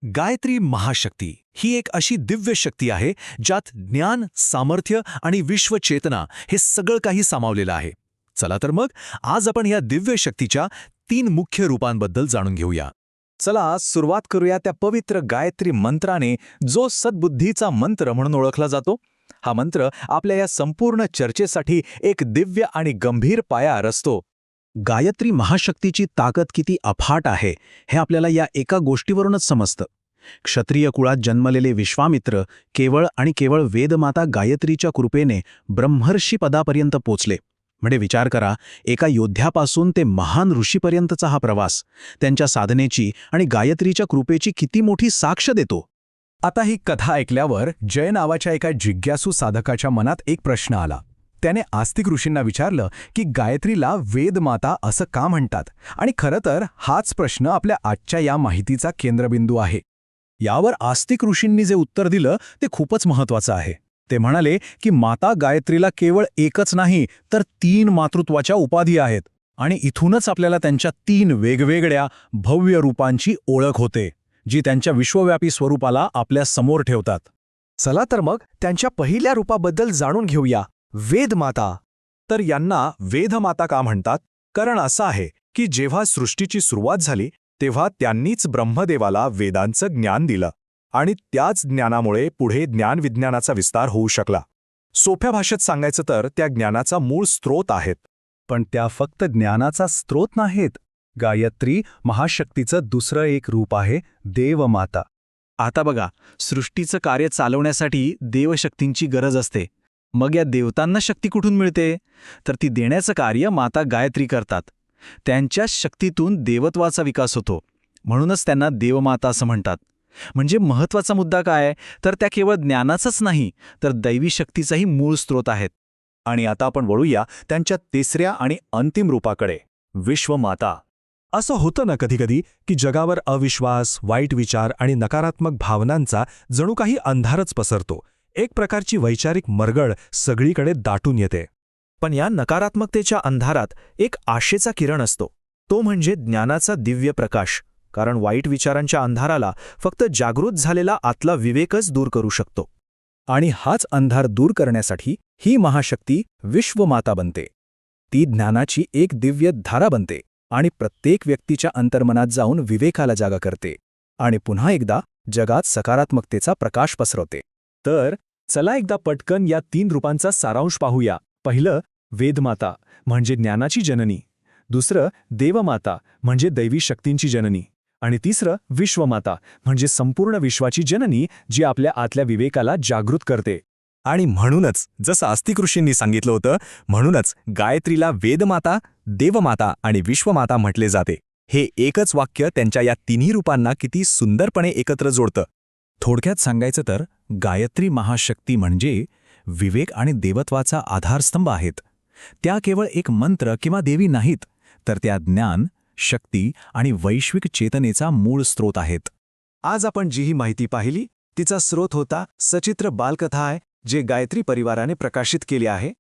गायत्री महाशक्ती ही एक अशी दिव्य शक्ती आहे ज्यात ज्ञान, सामर्थ्य आणि विश्वचेतना हे सगळं काही सामावलेलं आहे. चला तर मग आज आपण या दिव्य शक्तीच्या 3 मुख्य रूपांबद्दल जाणून घेऊया. चला सुरुवात करूया त्या पवित्र गायत्री मंत्राने, जो सद्बुद्धीचा मंत्र म्हणून ओळखला जातो. हा मंत्र आपल्या या संपूर्ण चर्चेसाठी एक दिव्य आणि गंभीर पाया रचतो. गायत्री महाशक्तीची ताकद किती अफाट आहे हे आपल्याला या एका गोष्टीवरूनच समजतं. क्षत्रिय कुळात जन्मलेले विश्वामित्र केवळ वेदमाता गायत्रीच्या कृपेने ब्रह्मर्षी पदापर्यंत पोचले. म्हणजे विचार करा, एका योद्ध्यापासून ते महान ऋषीपर्यंतचा हा प्रवास त्यांच्या साधनेची आणि गायत्रीच्या कृपेची किती मोठी साक्ष देतो. आता ही कथा ऐकल्यावर जय नावाच्या एका जिज्ञासू साधकाच्या मनात एक प्रश्न आला. त्याने आस्तिक ऋषींना विचारलं की गायत्रीला वेदमाता असं का म्हणतात, आणि खरं तर हाच प्रश्न आपल्या आजच्या या माहितीचा केंद्रबिंदू आहे. यावर आस्तिक ऋषींनी जे उत्तर दिलं ते खूपच महत्त्वाचं आहे. ते म्हणाले की माता गायत्रीला केवळ एकच नाही तर 3 मातृत्वाच्या उपाधी आहेत, आणि इथूनच आपल्याला त्यांच्या 3 वेगवेगळ्या भव्य रूपांची ओळख होते, जी त्यांच्या विश्वव्यापी स्वरूपाला आपल्या समोर ठेवतात. चला तर मग त्यांच्या पहिल्या रूपाबद्दल जाणून घेऊया, वेदमाता. तर यांना वेदमाता का म्हणतात? कारण असं आहे की जेव्हा सृष्टीची सुरुवात झाली तेव्हा त्यांनीच ब्रह्मदेवाला वेदांचं ज्ञान दिलं, आणि त्याच ज्ञानामुळे पुढे ज्ञानविज्ञानाचा विस्तार होऊ शकला. सोप्या भाषेत सांगायचं तर त्या ज्ञानाचा मूळ स्रोत आहेत. पण त्या फक्त ज्ञानाचा स्रोत नाहीत. गायत्री महाशक्तीचं दुसरं एक रूप आहे देवमाता. आता बघा, सृष्टीचं कार्य चालवण्यासाठी देवशक्तींची गरज असते. मग या देवतांना शक्ती कुठून मिळते? तर ती देण्याचं कार्य माता गायत्री करतात. त्यांच्याच शक्तीतून देवत्वाचा विकास होतो. म्हणूनच त्यांना देवमाता असं म्हणतात. म्हणजे महत्त्वाचा मुद्दा काय, तर त्या केवळ ज्ञानाचाच नाही तर दैवी शक्तीचाही मूळ स्रोत आहेत. आणि आता आपण वळूया त्यांच्या तिसऱ्या आणि अंतिम रूपाकडे, विश्वमाता. असं होतं ना कधीकधी की जगावर अविश्वास, वाईट विचार आणि नकारात्मक भावनांचा जणू काही अंधारच पसरतो. एक प्रकारची वैचारिक मरगळ सगळीकडे दाटून येते. पण या नकारात्मकतेच्या अंधारात एक आशेचा किरण असतो, तो म्हणजे ज्ञानाचा दिव्य प्रकाश. कारण वाईट विचारांच्या अंधाराला फक्त जागृत झालेला आतला विवेकच दूर करू शकतो. आणि हाच अंधार दूर करण्यासाठी ही महाशक्ती विश्वमाता बनते. ती ज्ञानाची एक दिव्य धारा बनते आणि प्रत्येक व्यक्तीच्या अंतर्मनात जाऊन विवेकाला जागा करते आणि पुन्हा एकदा जगात सकारात्मकतेचा प्रकाश पसरवते. तर चला एकदा पटकन या 3 रूपांचा सारांश पाहूया. पहिलं, वेदमाता म्हणजे ज्ञानाची जननी. दुसरं, देवमाता म्हणजे दैवी शक्तींची जननी. आणि तिसरं, विश्वमाता म्हणजे संपूर्ण विश्वाची जननी, जी आपल्या आतल्या विवेकाला जागृत करते. आणि म्हणूनच जसं आस्तिक ऋषींनी सांगितलं होतं, म्हणूनच गायत्रीला वेदमाता, देवमाता आणि विश्वमाता म्हटले जाते. हे एकच वाक्य त्यांच्या या 3ही रूपांना किती सुंदरपणे एकत्र जोडतं. थोडक्यात सांगायचं तर गायत्री महाशक्ती म्हणजे विवेक आणि देवत्वाचा आधारस्तंभ आहेत. त्या केवळ एक मंत्र किंवा देवी नाहीत, तर त्या ज्ञान, शक्ती आणि वैश्विक चेतनेचा मूळ स्रोत आहेत. आज आपण जी ही माहिती पाहिली तिचा स्रोत होता सचित्र बालकथा आहे, जे गायत्री परिवाराने प्रकाशित केली आहे.